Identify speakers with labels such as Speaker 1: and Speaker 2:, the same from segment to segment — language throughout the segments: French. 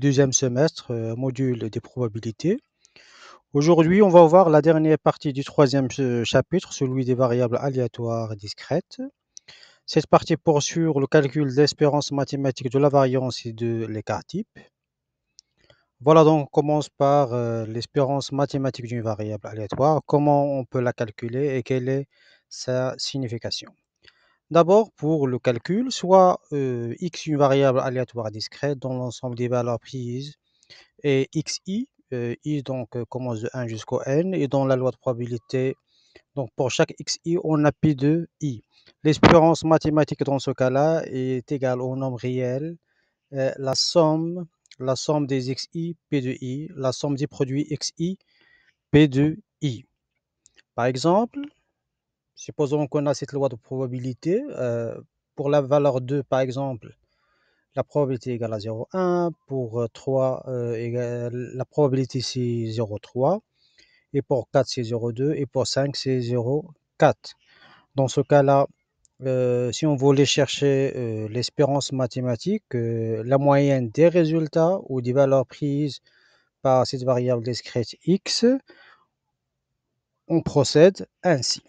Speaker 1: du deuxième semestre, module des probabilités. Aujourd'hui, on va voir la dernière partie du troisième chapitre, celui des variables aléatoires discrètes. Cette partie porte sur le calcul de l'espérance mathématique de la variance et de l'écart type. Voilà, donc on commence par l'espérance mathématique d'une variable aléatoire, comment on peut la calculer et quelle est sa signification. D'abord, pour le calcul, soit x une variable aléatoire discrète dont l'ensemble des valeurs prises est xi, i donc commence de 1 jusqu'au n, et dans la loi de probabilité, donc pour chaque xi, on a p de i. L'espérance mathématique dans ce cas-là est égale au nombre réel, la somme des xi, p de i, la somme des produits xi, p de i. Par exemple, supposons qu'on a cette loi de probabilité. Pour la valeur 2, par exemple, la probabilité est égale à 0,1. Pour 3, la probabilité c'est 0,3. Et pour 4, c'est 0,2. Et pour 5, c'est 0,4. Dans ce cas-là, si on voulait chercher l'espérance mathématique, la moyenne des résultats ou des valeurs prises par cette variable discrète x, on procède ainsi.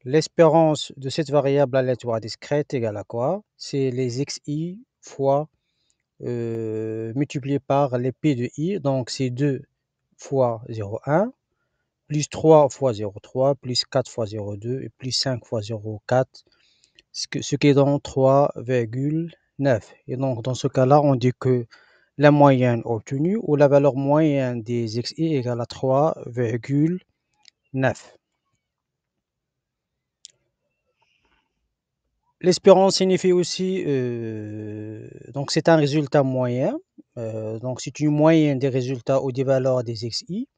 Speaker 1: L'espérance de cette variable aléatoire discrète égale à quoi? C'est les xi fois multiplié par les p de i, donc c'est 2 fois 0,1, plus 3 fois 0,3, plus 4 fois 0,2 et plus 5 fois 0,4, ce qui est donc 3,9. Et donc dans ce cas-là, on dit que la moyenne obtenue ou la valeur moyenne des xi égale à 3,9. L'espérance signifie aussi, donc c'est un résultat moyen, donc c'est une moyenne des résultats ou des valeurs des xi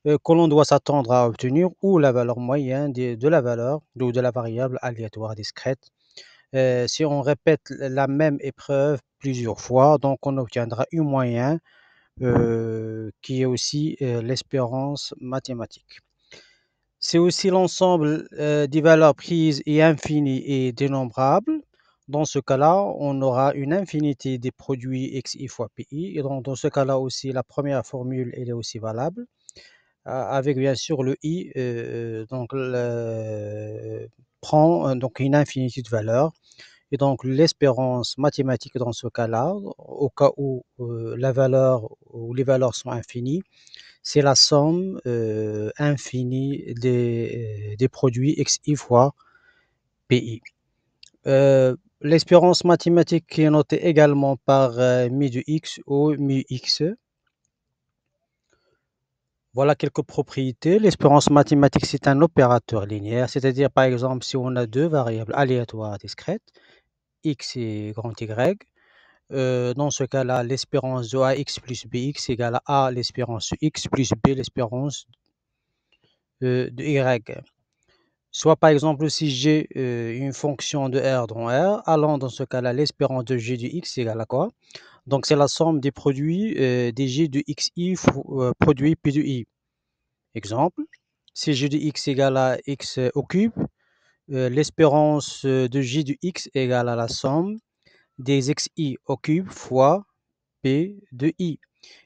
Speaker 1: que l'on doit s'attendre à obtenir, ou la valeur moyenne de la valeur ou de la variable aléatoire discrète. Si on répète la même épreuve plusieurs fois, donc on obtiendra une moyenne qui est aussi l'espérance mathématique. C'est aussi l'ensemble des valeurs prises est infini et dénombrable. Dans ce cas-là, on aura une infinité des produits xi fois pi. Et donc, dans ce cas-là aussi, la première formule elle est aussi valable, avec bien sûr le i, donc prend donc une infinité de valeurs. Et donc, l'espérance mathématique dans ce cas-là, au cas où la valeur ou les valeurs sont infinies, c'est la somme infinie des produits xi fois pi. L'espérance mathématique qui est notée également par mi de x ou mu x. Voilà quelques propriétés. L'espérance mathématique, c'est un opérateur linéaire, c'est-à-dire par exemple si on a deux variables aléatoires discrètes, x et grand y, dans ce cas-là, l'espérance de ax plus bx égale à l'espérance de x plus b l'espérance de y. Soit par exemple, si j'ai une fonction de r dans R, alors dans ce cas-là, l'espérance de g de x égale à quoi? Donc c'est la somme des produits des g de xi produit p de i. Exemple, si g de x égale à x au cube, l'espérance de g de x égale à la somme des xi au cube fois p de i.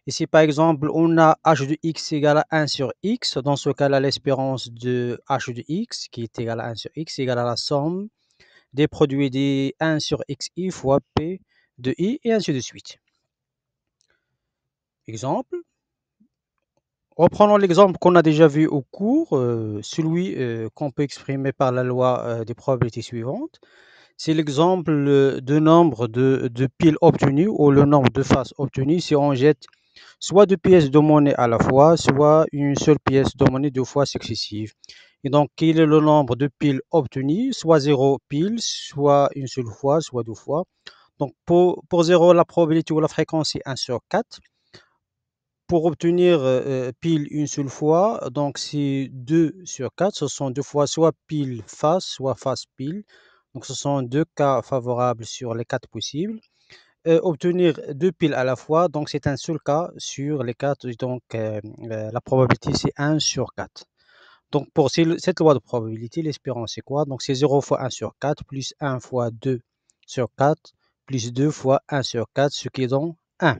Speaker 1: Et si par exemple on a h de x égale à 1 sur x, dans ce cas-là, l'espérance de h de x qui est égale à 1 sur x égale à la somme des produits des 1 sur xi fois p de i, et ainsi de suite. Exemple, reprenons l'exemple qu'on a déjà vu au cours, celui qu'on peut exprimer par la loi des probabilités suivantes. C'est l'exemple de nombre de piles obtenues ou le nombre de faces obtenues si on jette soit deux pièces de monnaie à la fois, soit une seule pièce de monnaie deux fois successive. Et donc, quel est le nombre de piles obtenues? Soit 0 piles, soit une seule fois, soit deux fois. Donc, pour 0, la probabilité ou la fréquence est 1 sur 4. Pour obtenir pile une seule fois, donc c'est 2 sur 4. Ce sont deux fois soit pile face, soit face pile. Donc, ce sont deux cas favorables sur les 4 possibles. Obtenir deux piles à la fois, donc c'est un seul cas sur les 4. Donc, la probabilité, c'est 1 sur 4. Donc, pour cette loi de probabilité, l'espérance, c'est quoi? Donc, c'est 0 fois 1 sur 4 plus 1 fois 2 sur 4 plus 2 fois 1 sur 4, ce qui est donc 1.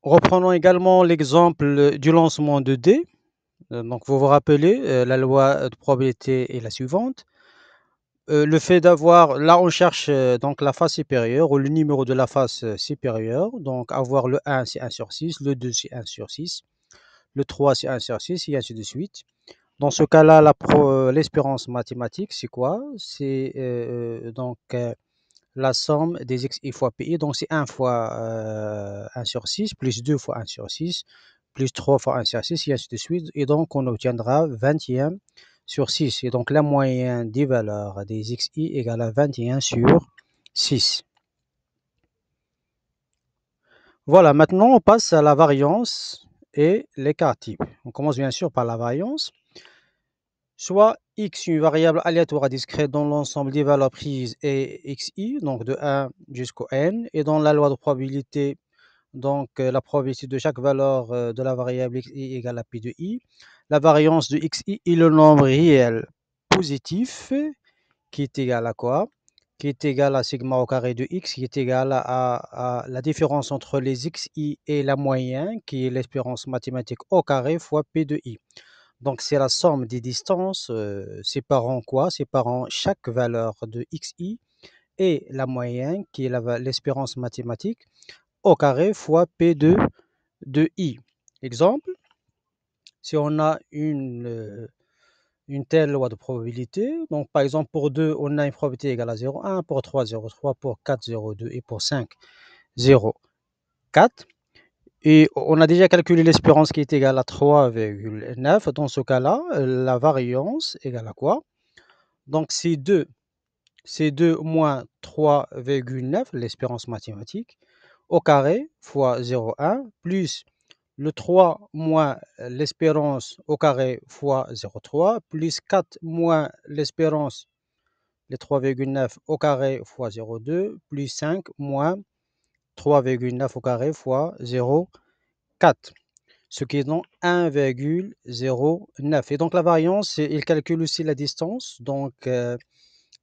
Speaker 1: Reprenons également l'exemple du lancement de dés. Donc vous vous rappelez, la loi de probabilité est la suivante. Le fait d'avoir là on cherche, donc la face supérieure ou le numéro de la face, supérieure. Donc avoir le 1 c'est 1/6, le 2 c'est 1/6, le 3 c'est 1/6 et ainsi de suite. Dans ce cas-là, l'espérance mathématique, c'est quoi? C'est, la somme des xi fois pi. Donc c'est 1 fois, 1/6 plus 2 fois 1/6 plus 3 fois 1/6 et ainsi de suite et donc on obtiendra 21/6 et donc la moyenne des valeurs des xi égale à 21/6. Voilà, maintenant on passe à la variance et l'écart type. On commence bien sûr par la variance. Soit x, une variable aléatoire discrète dont l'ensemble des valeurs prises est xi, donc de 1 jusqu'au n, et dans la loi de probabilité, donc la probabilité de chaque valeur de la variable xi égale à pi de i. La variance de xi est le nombre réel positif qui est égal à quoi? Qui est égal à sigma au carré de x, qui est égal à la différence entre les xi et la moyenne, qui est l'espérance mathématique au carré fois p de i. Donc, c'est la somme des distances séparant quoi? Séparant chaque valeur de xi et la moyenne, qui est l'espérance mathématique, au carré fois p de i. Exemple, si on a une telle loi de probabilité, donc par exemple pour 2, on a une probabilité égale à 0,1, pour 3, 0,3, pour 4, 0,2 et pour 5, 0,4. Et on a déjà calculé l'espérance qui est égale à 3,9. Dans ce cas-là, la variance égale à quoi? Donc c'est 2 moins 3,9, l'espérance mathématique, au carré fois 0,1, plus le 3 moins l'espérance au carré fois 0,3, plus 4 moins l'espérance, les 3,9 au carré fois 0,2, plus 5 moins 3,9 au carré fois 0,4. Ce qui est donc 1,09. Et donc la variance, il calcule aussi la distance, donc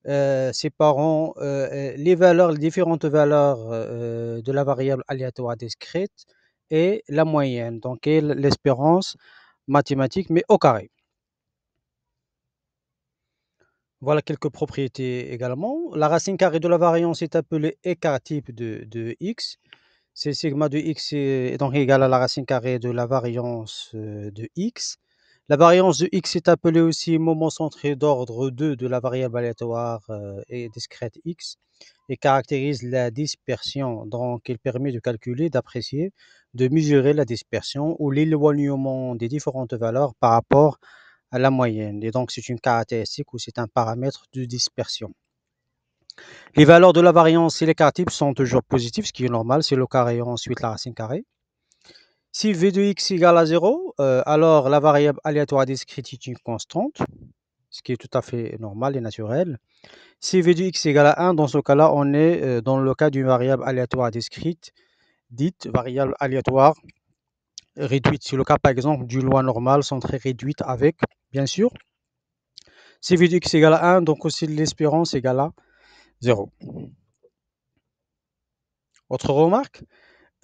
Speaker 1: séparant les valeurs, les différentes valeurs de la variable aléatoire discrète et la moyenne, donc et l'espérance mathématique, mais au carré. Voilà quelques propriétés également. La racine carrée de la variance est appelée écart type de x. C'est sigma de x est donc égal à la racine carrée de la variance de x. La variance de x est appelée aussi moment centré d'ordre 2 de la variable aléatoire et discrète x et caractérise la dispersion. Donc, il permet de calculer, d'apprécier, de mesurer la dispersion ou l'éloignement des différentes valeurs par rapport à la moyenne. Et donc, c'est une caractéristique ou c'est un paramètre de dispersion. Les valeurs de la variance et l'écart type sont toujours positifs, ce qui est normal, c'est le carré ensuite la racine carrée. Si v de x égale à 0, alors la variable aléatoire discrète est une constante, ce qui est tout à fait normal et naturel. Si v de x égale à 1, dans ce cas-là, on est dans le cas d'une variable aléatoire discrète, dite variable aléatoire réduite. C'est le cas, par exemple, d'une loi normale centrée réduite avec, bien sûr, si v de x égale à 1, donc aussi l'espérance égale à 0. Autre remarque,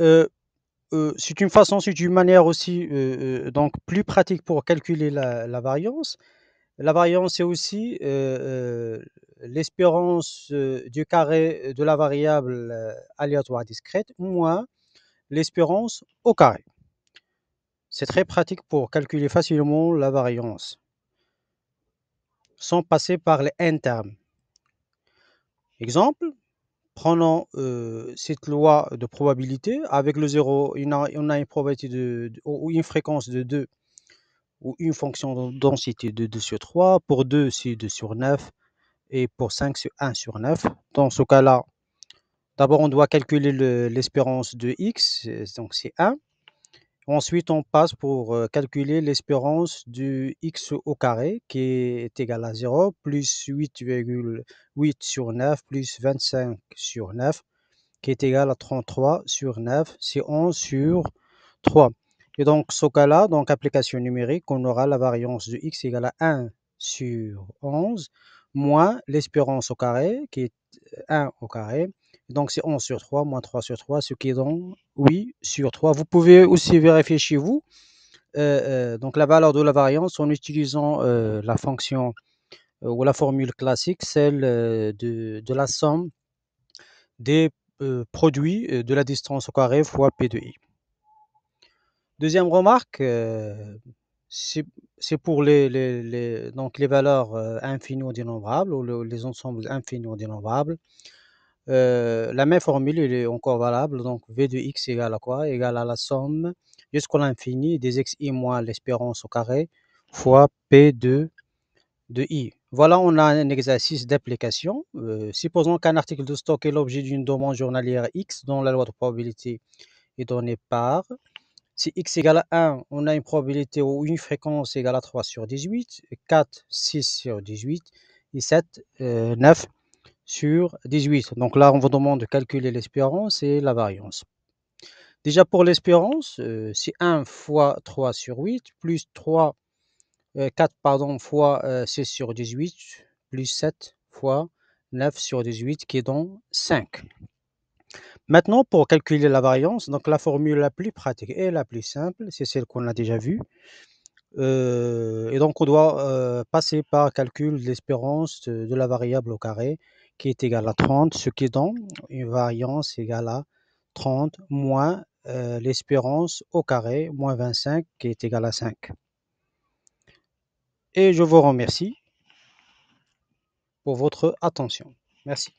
Speaker 1: euh, c'est une manière aussi donc plus pratique pour calculer la variance. La variance, c'est aussi l'espérance du carré de la variable aléatoire discrète moins l'espérance au carré. C'est très pratique pour calculer facilement la variance sans passer par les n termes. Exemple, prenons cette loi de probabilité avec le 0, on a une probabilité ou une fréquence de 2 ou une fonction de densité de 2 sur 3. Pour 2, c'est 2 sur 9 et pour 5, c'est 1 sur 9. Dans ce cas-là, d'abord, on doit calculer l'espérance de x, donc c'est 1. Ensuite, on passe pour calculer l'espérance du x au carré qui est égal à 0 plus 8,8 sur 9 plus 25 sur 9 qui est égal à 33 sur 9, c'est 11 sur 3. Et donc, ce cas-là, donc application numérique, on aura la variance de x égale à 1 sur 11 moins l'espérance au carré qui est 1 au carré. Donc c'est 11 sur 3 moins 3 sur 3, ce qui donne 8 sur 3. Vous pouvez aussi vérifier chez vous donc la valeur de la variance en utilisant la fonction ou la formule classique, celle de la somme des produits de la distance au carré fois P de i. Deuxième remarque, c'est c'est pour donc les valeurs infinies ou dénombrables ou les ensembles infinis ou dénombrables. La même formule elle est encore valable, donc V de x égale à quoi? Égale à la somme jusqu'à l'infini des xi moins l'espérance au carré fois P de i. Voilà, on a un exercice d'application. Supposons qu'un article de stock est l'objet d'une demande journalière X dont la loi de probabilité est donnée par. Si X égale à 1, on a une probabilité ou une fréquence égale à 3 sur 18, 4, 6 sur 18 et 7, 9 sur 18. Donc là, on vous demande de calculer l'espérance et la variance. Déjà pour l'espérance, c'est 1 fois 3 sur 8 plus 4 pardon, fois 6 sur 18 plus 7 fois 9 sur 18 qui est donc 5. Maintenant, pour calculer la variance, donc la formule la plus pratique et la plus simple, c'est celle qu'on a déjà vue. Et donc, on doit passer par calcul de l'espérance de la variable au carré qui est égale à 30, ce qui donne une variance égale à 30 moins l'espérance au carré moins 25 qui est égale à 5. Et je vous remercie pour votre attention. Merci.